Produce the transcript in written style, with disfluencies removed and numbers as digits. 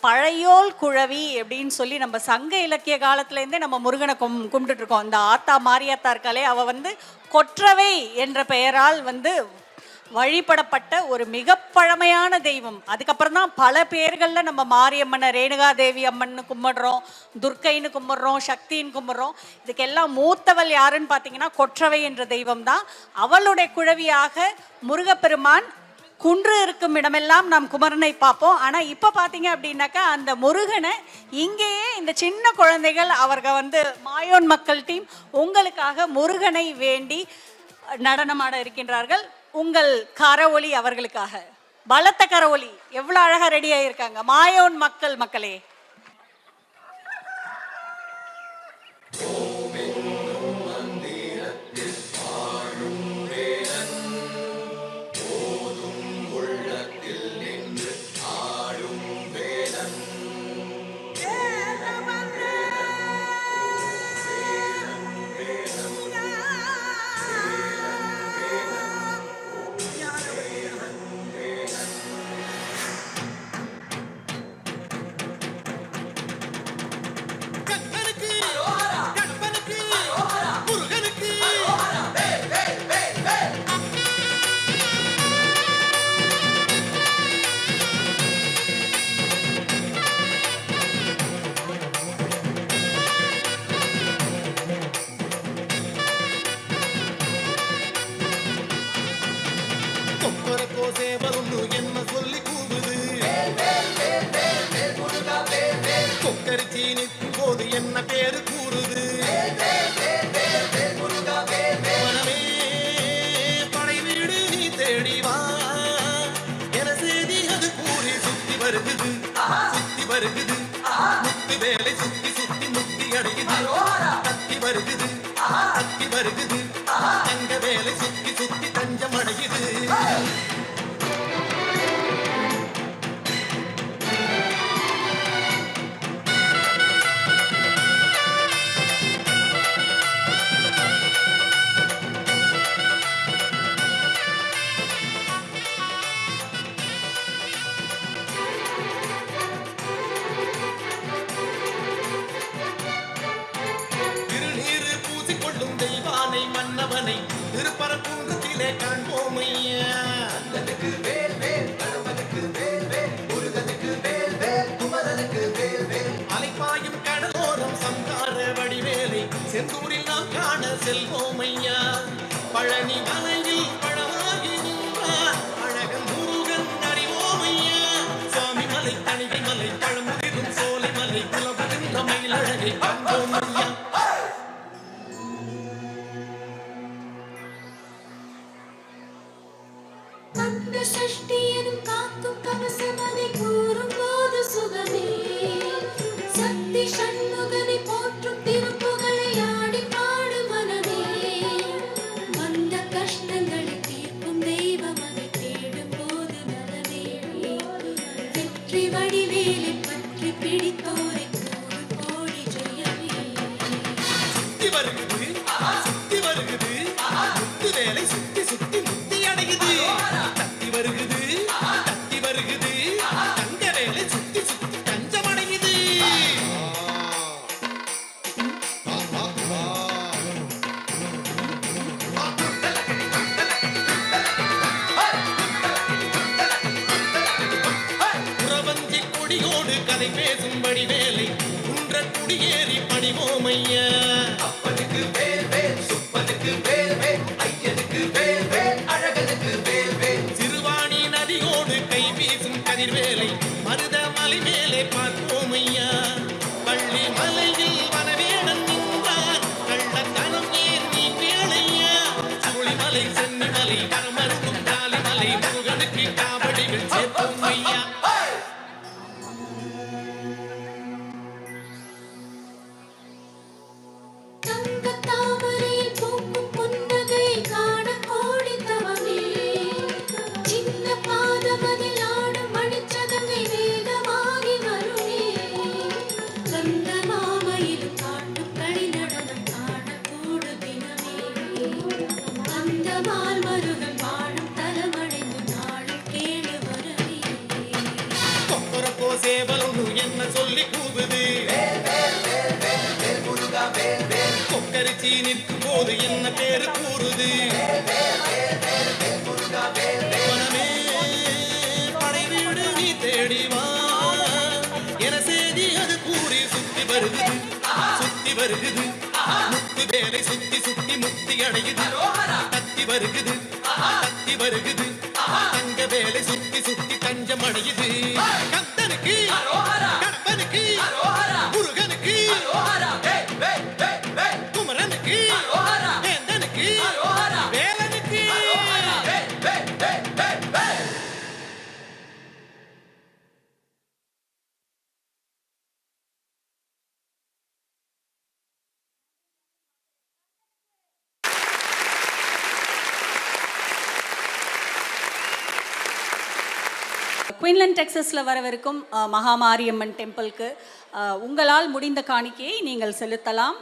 பழையோல் குழவி அப்படின்னு சொல்லி நம்ம சங்க இலக்கிய காலத்துலேருந்தே நம்ம முருகனை கும்பிட்டுட்டு இருக்கோம். இந்த ஆத்தா மாரியாத்தா இருக்காளே, அவள் வந்து கொற்றவை என்ற பெயரால் வந்து வழிபடப்பட்ட ஒரு மிக பழமையான தெய்வம். அதுக்கப்புறம் தான் பல பேர்களில் நம்ம மாரியம்மனை ரேணுகா தேவி அம்மன் கும்பிடுறோம், துர்க்கைன்னு கும்பிடுறோம், சக்தின்னு கும்பிடுறோம். இதுக்கெல்லாம் மூத்தவள் யாருன்னு பார்த்தீங்கன்னா கொற்றவை என்ற தெய்வம் தான். அவளுடைய குழவியாக முருகப்பெருமான் குன்று இருக்கும் இடமெல்லாம் நாம் குமரனை பார்ப்போம். ஆனால் இப்போ பார்த்தீங்க அப்படின்னாக்கா அந்த முருகனை இங்கேயே இந்த சின்ன குழந்தைகள் அவர்கள் வந்து மாயோன் மக்கள் டீம் உங்களுக்காக முருகனை வேண்டி நடனமாட இருக்கின்றார்கள். உங்கள் கரவொலி அவர்களுக்காக பலத்த கரவொலி எவ்வளோ அழகாக ரெடியாக இருக்காங்க மாயோன் மக்களே. என்ன சொல்லி கூடுது கொக்கரிச்சி நிற்கும் போது என்ன பேரு கூறுது மனமே படை வீடு நீ தேடிவா என செய்தி அது கூறி சுத்தி வருகுது முத்து வேலை சுத்தி சுத்தி முக்தி அடையுது தத்தி வருகுது தங்க வேலை சுத்தி சுத்தி தஞ்சம் அடையுது. மன்னவனை திருப்பரங்குன்றத்திலே காண்போமையா. கந்தனுக்கு வேல் வேல், கணவனுக்கு வேல் வேல், முருகனுக்கு வேல் வேல், குமரனுக்கு வேல் வேல். அலைப்பாயும் கடலோரம் சம்கார வடிவேலை செந்தூரில் நாம் காண செல்வோமையா. பழனி மலையில் பழமாகி நின்றார் அழகன் முருகன் அறிவோமையா. சுவாமி மலை, தணிகை மலை, பழமுதிரும் சோலை மலை, குலபுகின்ற மயிலழகை காண்போமையா. சஷ்டியனும் காக்கும் கவசமதை கூறும் போது சுகமே. சக்தி சண்முகனை போற்றும் திருப்புகளை ஆடி பாடு மனமே. வந்த கஷ்டங்களை தீர்க்கும் தெய்வம் அதை தேடும் போது மனமே. வெற்றி வடிவேலை பற்றி பிடித்தோரை கூறு கோடி ஜெயமே. சுத்தி வருகுது முத்து வேலை சுத்தி சுத்தி முத்தி அடையுது. வருகுது தங்க வேலை சுத்தி சுத்தி தஞ்சமடையுது. புறவஞ்சி கொடியோடு கதை பேசும்படி வேலை குன்ற குடியேறி பணிவோமையா. அப்பனுக்கு வேல் வேல், சுப்பனுக்கு வேல் வேல், ஐயனுக்கு வேல் வேல், அழகனுக்கு வேல் வேல். சிறுவாணி நதியோடு கை வீசும் கதிர்வேலை மருதமலை மேலே பார்ப்போமையா. பள்ளி மலையில் வனவேடன் நின்றார் கள்ளத்தனம் ஏன் நீ வேளையா. சுழிமலை சென்னிமலை வரமருக்கும் காலிமலை முருகனுக்கு காவடிகள் சேர்ப்போமையா. அலங்கரிச்சு நிற்கும் போது என்ன பேரு கூறுது மனமே படை வீடு நீ தேடி வா என செய்தி அது கூறி சுத்தி வருகுது சுத்தி வருகுது முத்து வேலை சுத்தி சுத்தி முக்தி அடையுது தத்தி வருகுது தத்தி வருகுது தங்க வேலை சுத்தி சுத்தி தஞ்சம் அடையுது கந்தனுக்கு கணவனுக்கு முருகனுக்கு குமரனுக்கு வேந்தனுக்கு வேலனுக்கு குயின்லாந்து டெக்ஸஸில் வரவிருக்கும் மகாமாரியம்மன் டெம்பிளுக்கு உங்களால் முடிந்த காணிக்கையை நீங்கள் செலுத்தலாம்.